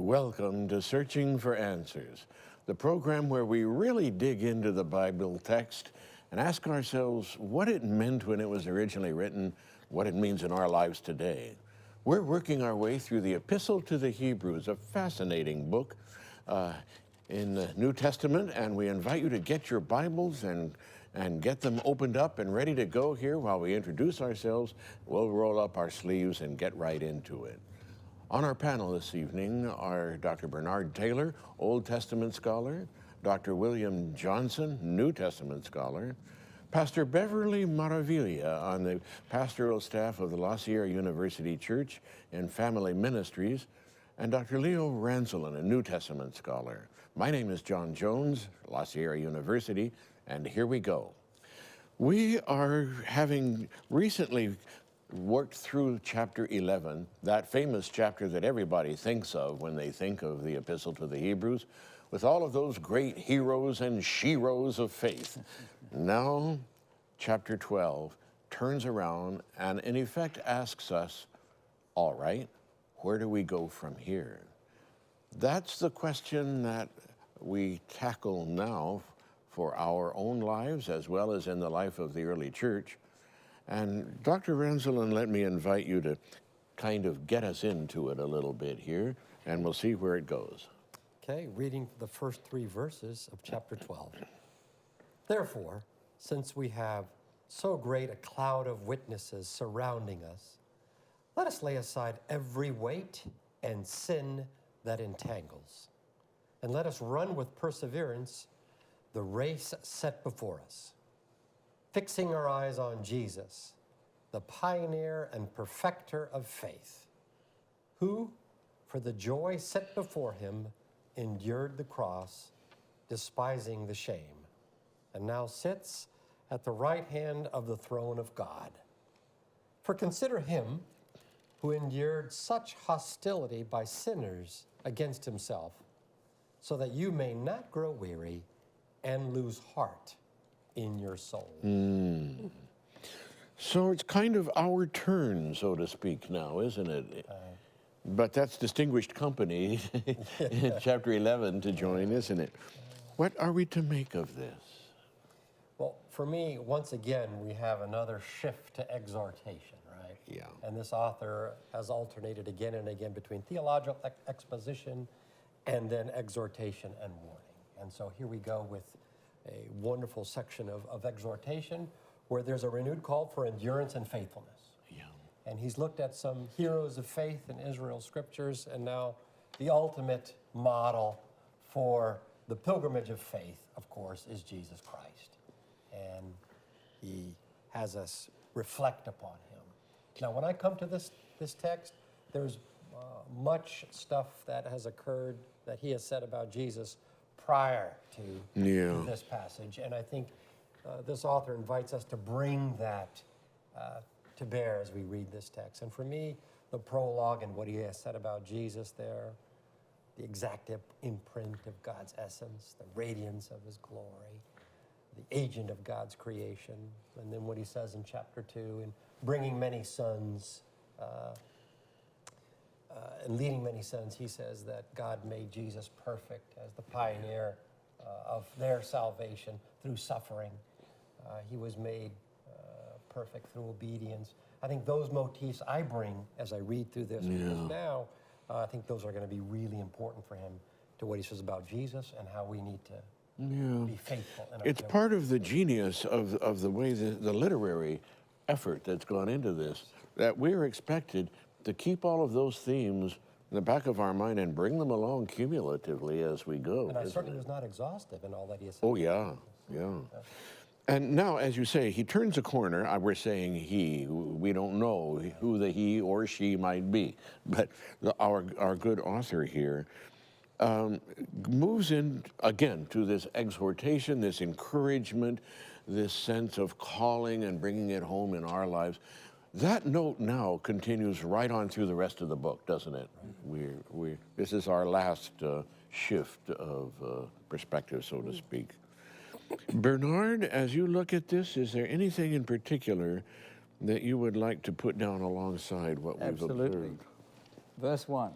Welcome to Searching for Answers, the program where we really dig into the Bible text and ask ourselves what it meant when it was originally written, what it means in our lives today. We're working our way through the Epistle to the Hebrews, a fascinating book in the New Testament, and we invite you to get your Bibles and get them opened up and ready to go here while we introduce ourselves. We'll roll up our sleeves and get right into it. On our panel this evening are Dr. Bernard Taylor, Old Testament scholar, Dr. William Johnson, New Testament scholar, Pastor Beverly Maravilla on the pastoral staff of the La Sierra University Church and Family Ministries, and Dr. Leo Ranzelin, a New Testament scholar. My name is John Jones, La Sierra University, and here we go. We are having recently worked through chapter 11, that famous chapter that everybody thinks of when they think of the Epistle to the Hebrews, with all of those great heroes and sheroes of faith. Now, chapter 12 turns around and in effect asks us, all right, where do we go from here? That's the question that we tackle now for our own lives as well as in the life of the early church. And Dr. Ranzelin, let me invite you to kind of get us into it a little bit here, and we'll see where it goes. Okay, reading the first 3 verses of chapter 12. Therefore, since we have so great a cloud of witnesses surrounding us, let us lay aside every weight and sin that entangles, and let us run with perseverance the race set before us, fixing our eyes on Jesus, the pioneer and perfecter of faith, who, for the joy set before him, endured the cross, despising the shame, and now sits at the right hand of the throne of God. For consider him who endured such hostility by sinners against himself, so that you may not grow weary and lose heart in your soul. So it's kind of our turn, so to speak, now, isn't it? But that's distinguished company in chapter 11 to join, isn't it? What are we to make of this? Well, for me, once again, we have another shift to exhortation, right? Yeah. And this author has alternated again and again between theological exposition and then exhortation and warning. And so here we go with a wonderful section of exhortation where there's a renewed call for endurance and faithfulness. Yeah. And he's looked at some heroes of faith in Israel's scriptures, and now the ultimate model for the pilgrimage of faith, of course, is Jesus Christ. And he has us reflect upon him. Now, when I come to this text, there's much stuff that has occurred that he has said about Jesus prior to this passage. And I think this author invites us to bring that to bear as we read this text. And for me, the prologue and what he has said about Jesus there, the exact imprint of God's essence, the radiance of his glory, the agent of God's creation, and then what he says in chapter 2, in bringing many sons and leading many sons, he says that God made Jesus perfect as the pioneer of their salvation through suffering. He was made perfect through obedience. I think those motifs I bring as I read through this because now, I think those are going to be really important for him to what he says about Jesus and how we need to be faithful. It's part of the genius of the way the literary effort that's gone into this, that we're expected to keep all of those themes in the back of our mind and bring them along cumulatively as we go. And I certainly was not exhaustive in all that he has said. Oh, yeah. And now, as you say, he turns a corner. We're saying he. We don't know who the he or she might be. But our good author here moves in, again, to this exhortation, this encouragement, this sense of calling and bringing it home in our lives. That note now continues right on through the rest of the book, doesn't it? Right. This is our last shift of perspective, so to speak. Bernard, as you look at this, is there anything in particular that you would like to put down alongside what we've observed? Verse 1.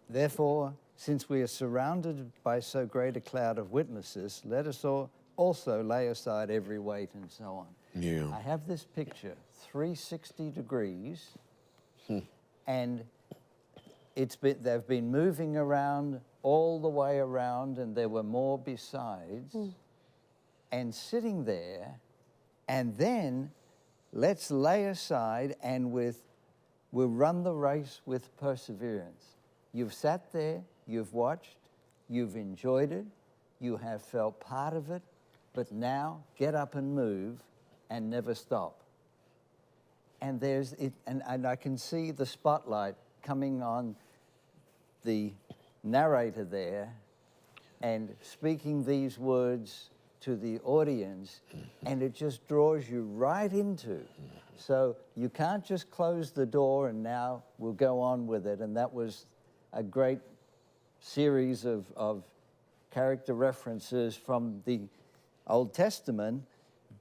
Therefore, since we are surrounded by so great a cloud of witnesses, let us also lay aside every weight and so on. Yeah. I have this picture, 360 degrees, and they've been moving around all the way around, and there were more besides, and sitting there, and then let's lay aside and we'll run the race with perseverance. You've sat there, you've watched, you've enjoyed it, you have felt part of it, but now get up and move and never stop. And there's it, and I can see the spotlight coming on the narrator there and speaking these words to the audience, and it just draws you right into. So you can't just close the door and now we'll go on with it. And that was a great series of character references from the Old Testament,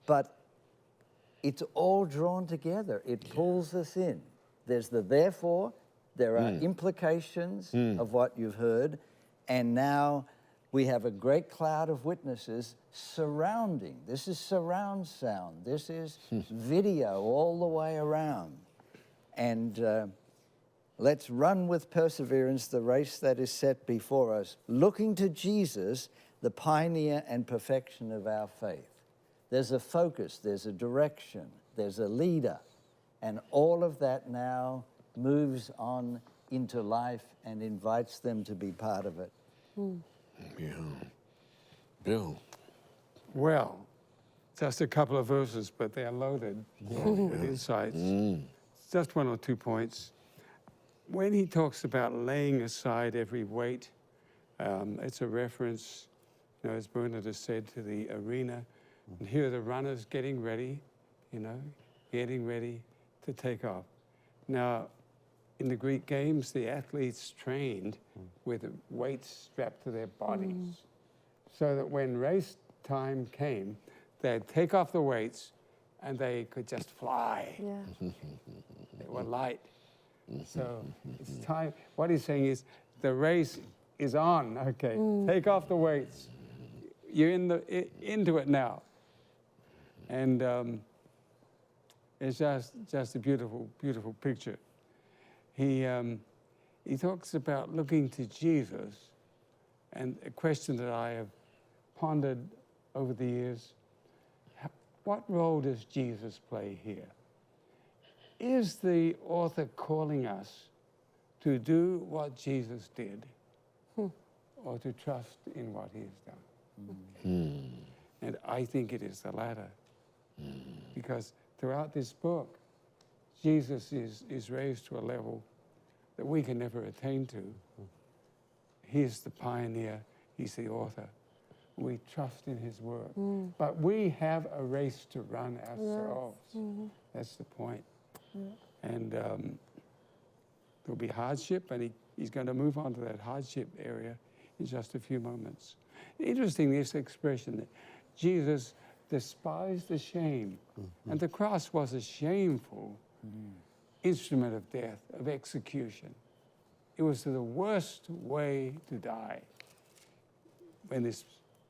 but it's all drawn together. It pulls us in. There's the therefore, there are implications of what you've heard, and now we have a great cloud of witnesses surrounding. This is surround sound. This is video all the way around. And let's run with perseverance the race that is set before us, looking to Jesus, the pioneer and perfection of our faith. There's a focus, there's a direction, there's a leader, and all of that now moves on into life and invites them to be part of it. Yeah. Bill. Well, just a couple of verses, but they're loaded with insights. Just one or 2 points. When he talks about laying aside every weight, it's a reference, as Bernard has said, to the arena. And here are the runners getting ready, getting ready to take off. Now, in the Greek games, the athletes trained with weights strapped to their bodies, so that when race time came, they'd take off the weights and they could just fly. Yeah. They were light. So it's time. What he's saying is the race is on. Okay, take off the weights. You're into it now. And it's just a beautiful, beautiful picture. He talks about looking to Jesus, and a question that I have pondered over the years: what role does Jesus play here? Is the author calling us to do what Jesus did, or to trust in what he has done? And I think it is the latter, because throughout this book, Jesus is raised to a level that we can never attain to. He's the pioneer, he's the author. We trust in his work. But we have a race to run ourselves. That's the point. And there'll be hardship, and he's going to move on to that hardship area in just a few moments. Interesting, this expression that Jesus despised the shame, and the cross was a shameful instrument of death, of execution. It was the worst way to die when this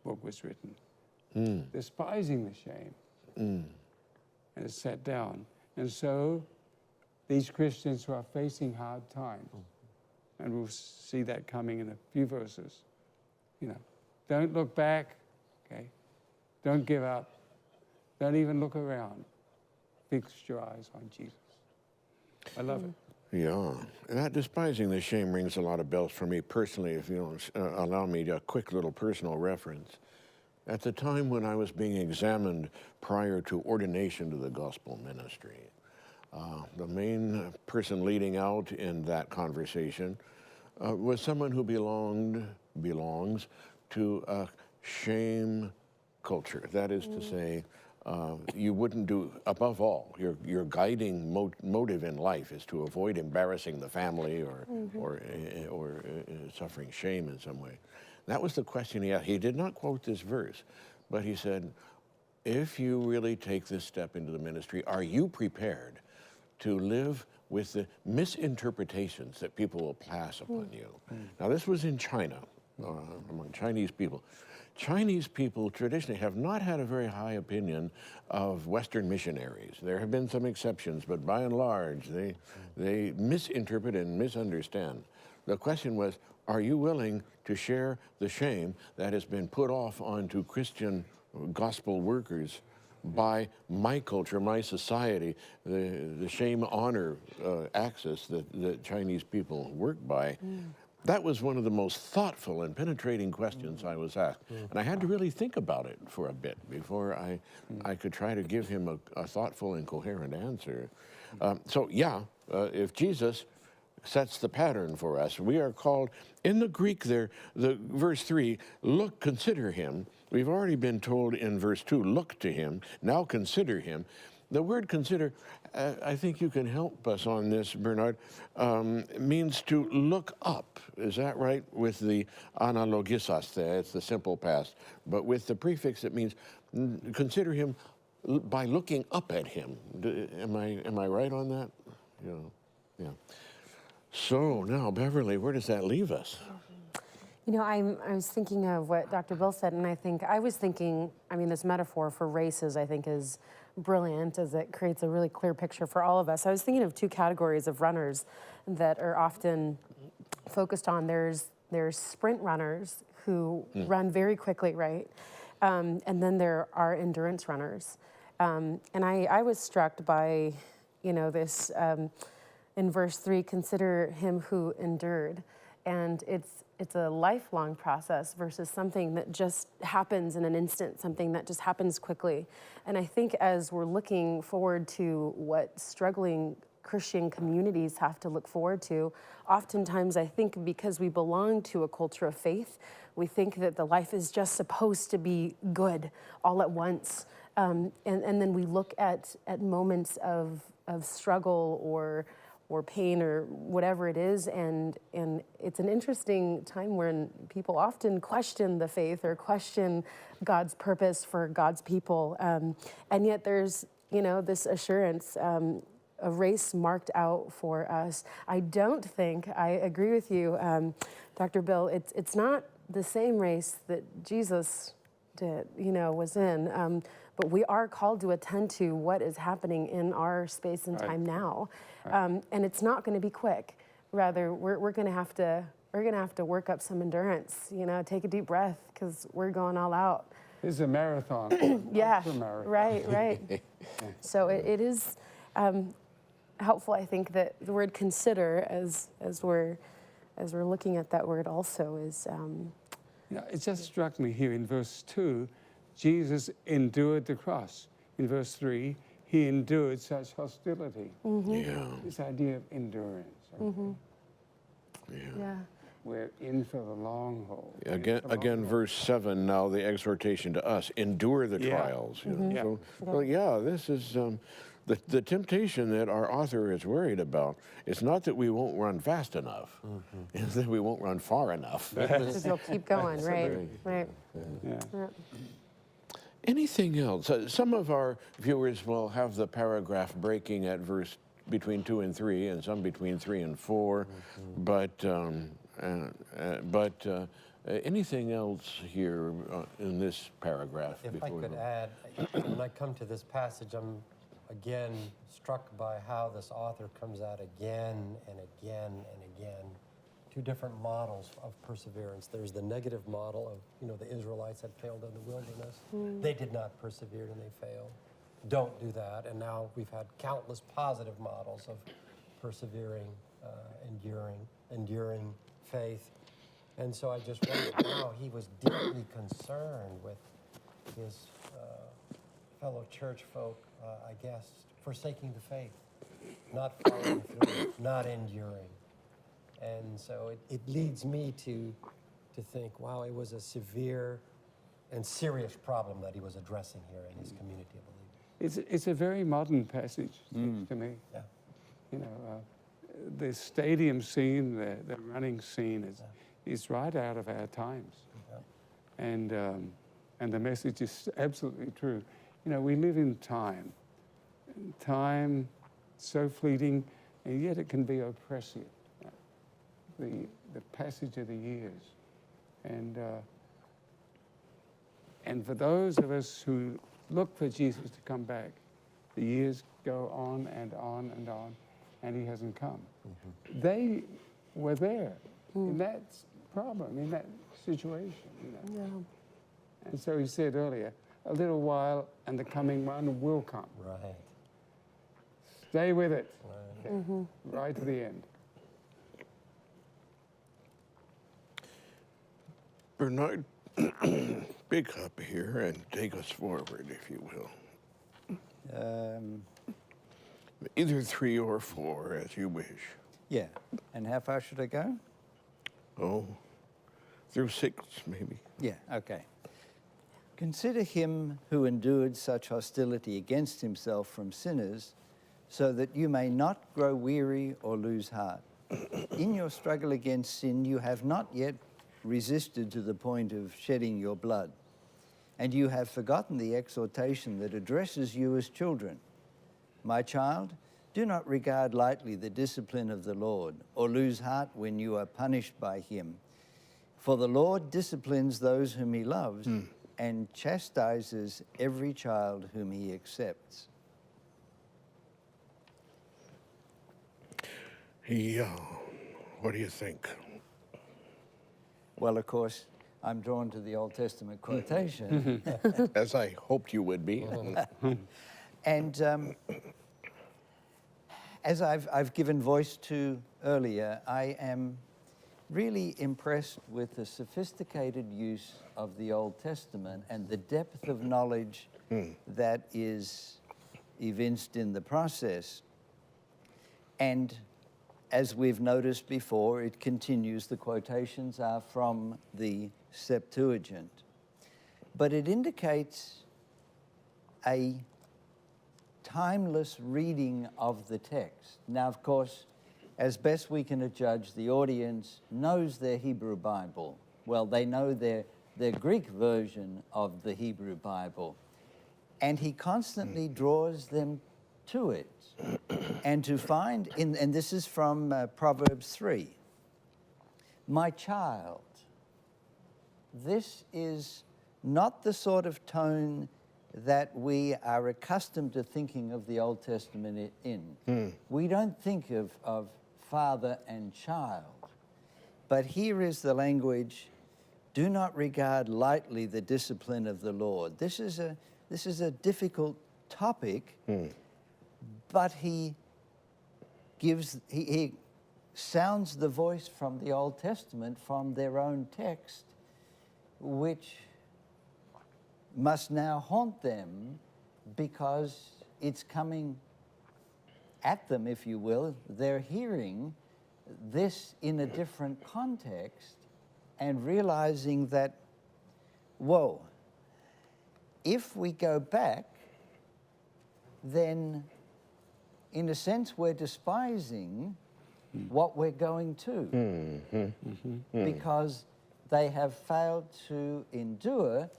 book was written, despising the shame, and it's set down. And so these Christians who are facing hard times, and we'll see that coming in a few verses, don't look back, okay? Don't give up. Don't even look around. Fix your eyes on Jesus. I love it. Yeah, that despising the shame rings a lot of bells for me personally, if you don't allow me a quick little personal reference. At the time when I was being examined prior to ordination to the gospel ministry, the main person leading out in that conversation was someone who belongs to a shame culture. That is to say, you wouldn't do, above all, your guiding motive in life is to avoid embarrassing the family or suffering shame in some way. That was the question he asked. He did not quote this verse, but he said, if you really take this step into the ministry, are you prepared to live with the misinterpretations that people will pass upon you. Now, this was in China, among Chinese people. Chinese people traditionally have not had a very high opinion of Western missionaries. There have been some exceptions, but by and large, they misinterpret and misunderstand. The question was, are you willing to share the shame that has been put off onto Christian gospel workers by my culture, my society, the shame-honor axis that Chinese people work by? That was one of the most thoughtful and penetrating questions I was asked. And I had to really think about it for a bit before I could try to give him a thoughtful and coherent answer. So yeah, if Jesus sets the pattern for us, we are called, in the Greek there, the verse 3, look, consider him. We've already been told in verse 2, look to him, now consider him. The word consider, I think you can help us on this, Bernard, means to look up. Is that right? With the analogisaste, it's the simple past. But with the prefix, it means consider him by looking up at him. Am I right on that? Yeah. So now, Beverly, where does that leave us? You know, I was thinking of what Dr. Bill said, and I was thinking, I mean, this metaphor for races, I think, is brilliant as it creates a really clear picture for all of us. I was thinking of two categories of runners that are often focused on. There's sprint runners who run very quickly, right? And then there are endurance runners. And I was struck by, this in verse 3, consider him who endured. And it's a lifelong process versus something that just happens in an instant, something that just happens quickly. And I think as we're looking forward to what struggling Christian communities have to look forward to, oftentimes I think because we belong to a culture of faith, we think that the life is just supposed to be good all at once. And then we look at moments of struggle or pain or whatever it is, and it's an interesting time when people often question the faith or question God's purpose for God's people, and yet there's this assurance, a race marked out for us. I don't think, I agree with you, Dr. Bill, it's not the same race that Jesus did, was in, but we are called to attend to what is happening in our space and time now. And it's not going to be quick. Rather, we're going to have to work up some endurance. Take a deep breath because we're going all out. It's a marathon. Yeah, marathon. right. So it is helpful, I think, that the word "consider" as we're looking at that word also is. It just struck me here in verse 2. Jesus endured the cross. In verse 3, he endured such hostility. Yeah. This idea of endurance. Yeah. We're in for the long haul. Again, verse 7, now the exhortation to us, endure the trials. So, this is the temptation that our author is worried about. It's not that we won't run fast enough. It's that we won't run far enough. Because you'll keep going, right. Yeah. Anything else? Some of our viewers will have the paragraph breaking at verse between 2 and 3, and some between 3 and 4. But anything else here in this paragraph? If I could add, when I come to this passage, I'm again struck by how this author comes out again and again and again. Two different models of perseverance. There's the negative model of, the Israelites had failed in the wilderness. They did not persevere and they failed. Don't do that. And now we've had countless positive models of persevering, enduring faith. And so I just wondered how he was deeply concerned with his fellow church folk, I guess, forsaking the faith, not following through, not enduring. And so it leads me to think, wow, it was a severe and serious problem that he was addressing here in his community of believers. It's a very modern passage, seems to me. Yeah. The stadium scene, the running scene is right out of our times. Yeah. And the message is absolutely true. We live in time. Time so fleeting, and yet it can be oppressive. The passage of the years, and for those of us who look for Jesus to come back, the years go on and on and on, and he hasn't come. Mm-hmm. They were there in that problem, in that situation. You know? Yeah. And so he said earlier, a little while and the coming one will come. Right. Stay with it. Right. Okay. Mm-hmm. Right to the end. Bernard, pick up here and take us forward, if you will. Either 3 or 4, as you wish. Yeah. And how far should I go? Oh, through 6, maybe. Yeah, okay. Consider him who endured such hostility against himself from sinners, so that you may not grow weary or lose heart. In your struggle against sin, you have not yet resisted to the point of shedding your blood, and you have forgotten the exhortation that addresses you as children. My child, do not regard lightly the discipline of the Lord, or lose heart when you are punished by him. For the Lord disciplines those whom he loves, and chastises every child whom he accepts. What do you think? Well, of course, I'm drawn to the Old Testament quotation. As I hoped you would be. And as I've given voice to earlier, I am really impressed with the sophisticated use of the Old Testament and the depth of knowledge that is evinced in the process. And as we've noticed before, it continues, the quotations are from the Septuagint. But it indicates a timeless reading of the text. Now, of course, as best we can judge, the audience knows their Hebrew Bible. Well, they know their Greek version of the Hebrew Bible. And he constantly draws them to it. And to find, and this is from Proverbs 3, my child, this is not the sort of tone that we are accustomed to thinking of the Old Testament in. We don't think of father and child. But here is the language, do not regard lightly the discipline of the Lord. This is a difficult topic, but he sounds the voice from the Old Testament, from their own text, which must now haunt them because it's coming at them, if you will. They're hearing this in a different context and realizing that, whoa, if we go back, then in a sense we're despising what we're going to, because they have failed to endure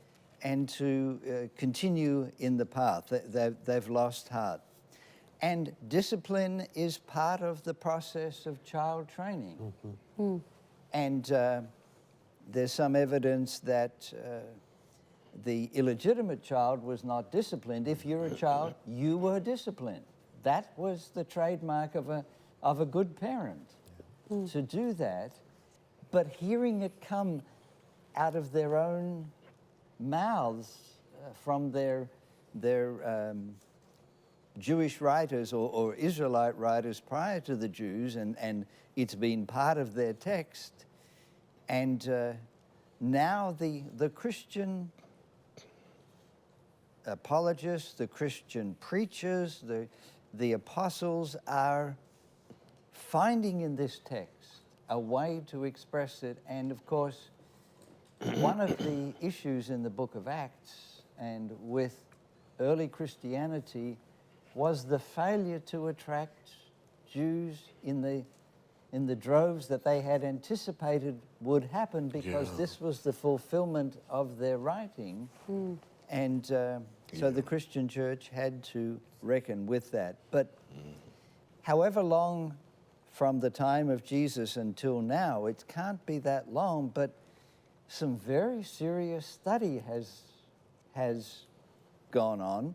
and to continue in the path. They've lost heart. And discipline is part of the process of child training. And there's some evidence that the illegitimate child was not disciplined. If you're a child, you were disciplined. That was the trademark of a good parent, to do that. But hearing it come out of their own mouths from their Jewish writers or Israelite writers prior to the Jews, and it's been part of their text. And now the Christian apologists, the Christian preachers, the apostles are finding in this text a way to express it. And of course, one of the issues in the book of Acts and with early Christianity was the failure to attract Jews in the droves that they had anticipated would happen, because this was the fulfillment of their writing. And so the Christian church had to reckon with that. But however long from the time of Jesus until now, it can't be that long, but some very serious study has gone on.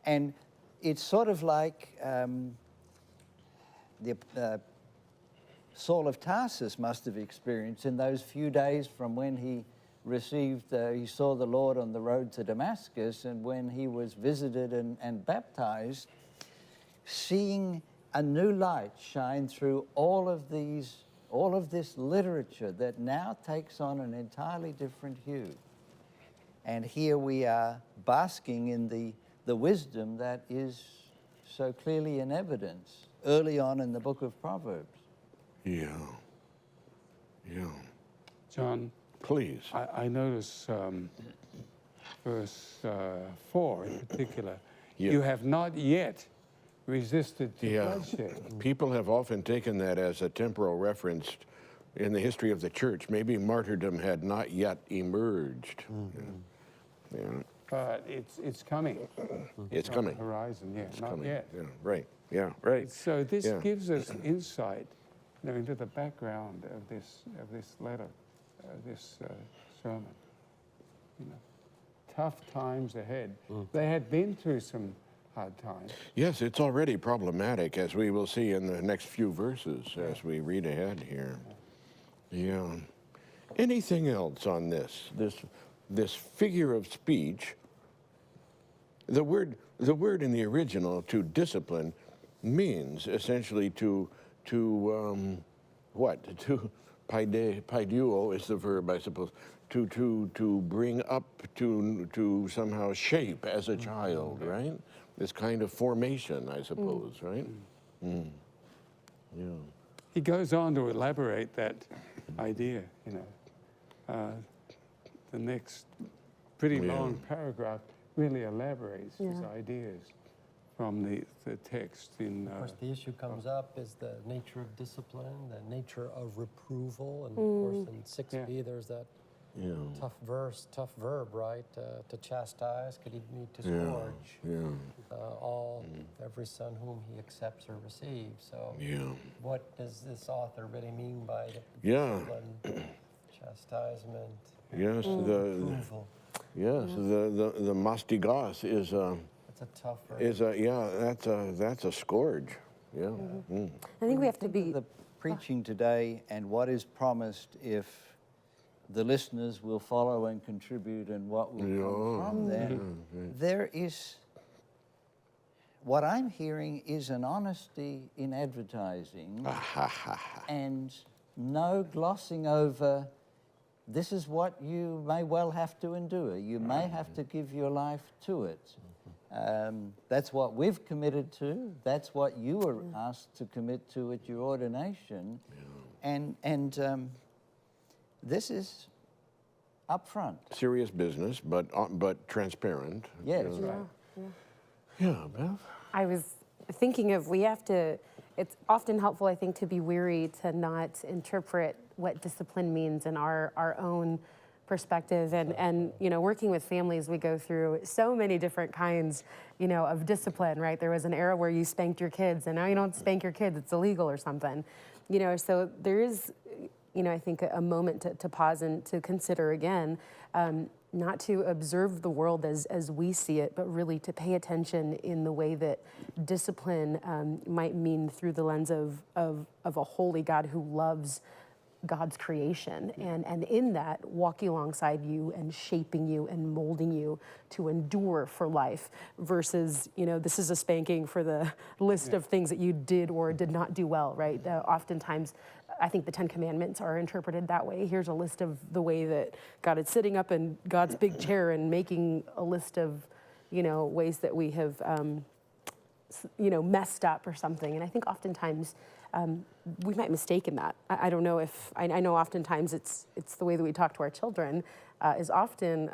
And it's sort of like Saul of Tarsus must have experienced in those few days from when he he saw the Lord on the road to Damascus, and when he was visited and baptized, seeing a new light shine through all of this literature that now takes on an entirely different hue. And here we are basking in the wisdom that is so clearly in evidence early on in the book of Proverbs. Yeah. Yeah. John, Please. I notice verse 4 in particular. Yeah. You have not yet resisted to Yeah. bloodshed. People have often taken that as a temporal reference in the history of the church. Maybe martyrdom had not yet emerged. Yeah. But it's coming. It's on coming. the horizon, yeah, It's not coming. yet. Yeah, right. Yeah, right. So this Yeah. gives us insight, into the background of this letter, this sermon. Tough times ahead. They had been through some hard times. Yes, it's already problematic, as we will see in the next few verses as we read ahead here. Yeah. Anything else on this figure of speech? The word in the original, to discipline, means essentially to paiduo is the verb, I suppose. To bring up, to somehow shape as a child, right? This kind of formation, I suppose, right? Yeah. He goes on to elaborate that idea, The next pretty long paragraph really elaborates his ideas from the text in... Of course, the issue comes up is the nature of discipline, the nature of reproval, and of course in 6b there's that tough verb, right? To chastise, could he mean to scourge? Every son whom he accepts or receives. So what does this author really mean by discipline, chastisement, Yes, the mastigos is That's a tough verb. that's a scourge. Yeah. I think we have to be. The preaching today and what is promised if the listeners will follow and contribute and what will come from there. There is, what I'm hearing is an honesty in advertising and no glossing over, this is what you may well have to endure. You may have to give your life to it. That's what we've committed to. That's what you were asked to commit to at your ordination. And this is upfront. Serious business, but transparent. Yes. Yeah, Beth. I was thinking of it's often helpful, I think, to be weary to not interpret what discipline means in our own perspective. And working with families, we go through so many different kinds, of discipline, right? There was an era where you spanked your kids, and now you don't spank your kids, it's illegal or something. So there is, I think a moment to pause and to consider again, not to observe the world as we see it, but really to pay attention in the way that discipline might mean through the lens of a holy God who loves God's creation, and in that, walking alongside you and shaping you and molding you to endure for life versus, this is a spanking for the list of things that you did or did not do well, right? Oftentimes, I think the 10 Commandments are interpreted that way. Here's a list of the way that God is sitting up in God's big chair and making a list of, ways that we have, messed up or something. And I think oftentimes, we might mistake in that. I don't know if, I know oftentimes it's the way that we talk to our children is often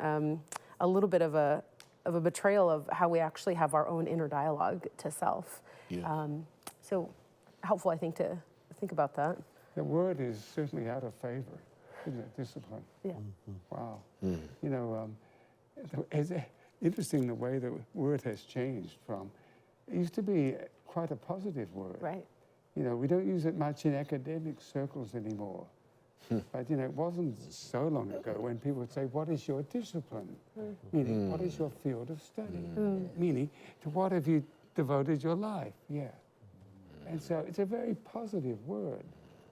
a little bit of a betrayal of how we actually have our own inner dialogue to self. Yeah. So helpful, I think, to think about that. The word is certainly out of favor, isn't it? Discipline. Yeah. Wow. It's interesting the way the word has changed from, it used to be quite a positive word. Right. You know, we don't use it much in academic circles anymore. But, you know, it wasn't so long ago when people would say, what is your discipline? Meaning, what is your field of study? Meaning, to what have you devoted your life? Yeah. And so it's a very positive word.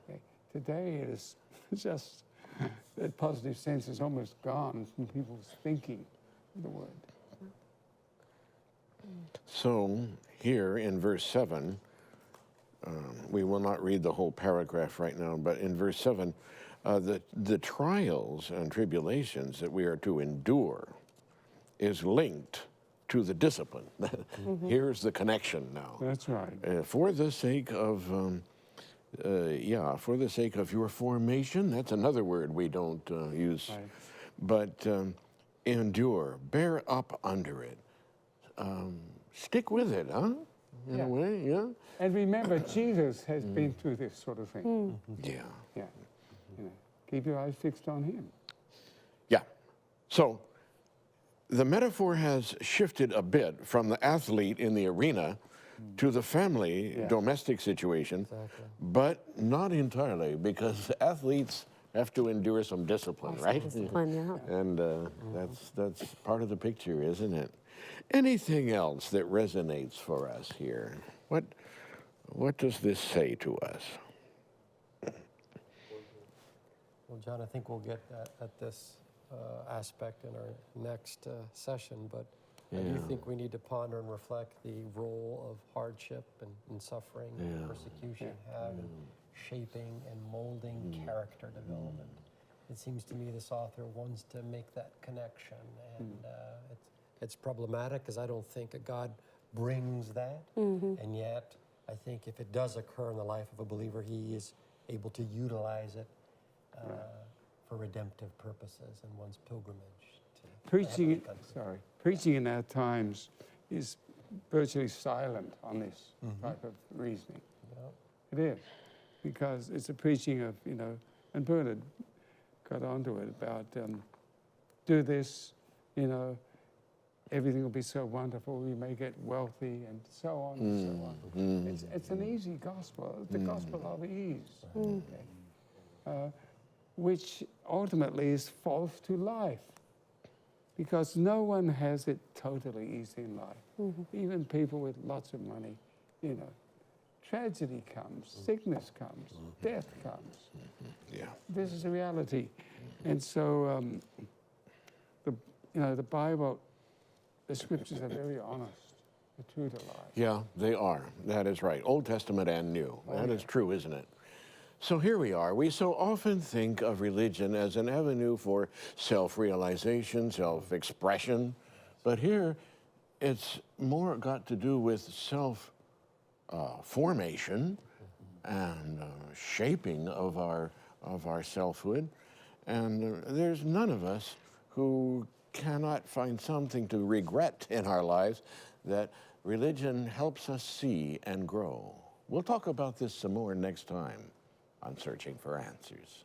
Okay? Today it is just, that positive sense is almost gone from people's thinking of the word. So here in verse 7, we will not read the whole paragraph right now, but in verse 7, the trials and tribulations that we are to endure is linked to the discipline. Here's the connection now. That's right. For the sake of, for the sake of your formation, that's another word we don't use, Right. but endure, bear up under it. Stick with it, huh? In a way, yeah? And remember, Jesus has been through this sort of thing. Yeah. Yeah. You know, keep your eyes fixed on him. Yeah. So the metaphor has shifted a bit from the athlete in the arena to the family domestic situation, but not entirely, because athletes have to endure some discipline, right? Discipline, yeah. And that's part of the picture, isn't it? Anything else that resonates for us here? What does this say to us? Well, John, I think we'll get at this aspect in our next session, but I do think we need to ponder and reflect the role of hardship and suffering and persecution have in shaping and molding character development. It seems to me this author wants to make that connection, and it's problematic because I don't think that God brings that, and yet I think if it does occur in the life of a believer, he is able to utilize it for redemptive purposes in one's pilgrimage. Preaching in our times is virtually silent on this type of reasoning. It is, because it's a preaching of, you know, and Bernard got onto it about do this, you know, everything will be so wonderful, we may get wealthy, and so on and so on. It's an easy gospel. It's the gospel of ease, which ultimately is false to life, because no one has it totally easy in life. Even people with lots of money, you know, tragedy comes, sickness comes, death comes. Yeah. This is a reality. And so, the Bible, the scriptures are very honest. They're true to life. Yeah, they are. That is right. Old Testament and New. That is true, isn't it? So here we are. We so often think of religion as an avenue for self-realization, self-expression. But here, it's more got to do with self-formation and shaping of our selfhood. And there's none of us who cannot find something to regret in our lives that religion helps us see and grow. We'll talk about this some more next time on Searching for Answers.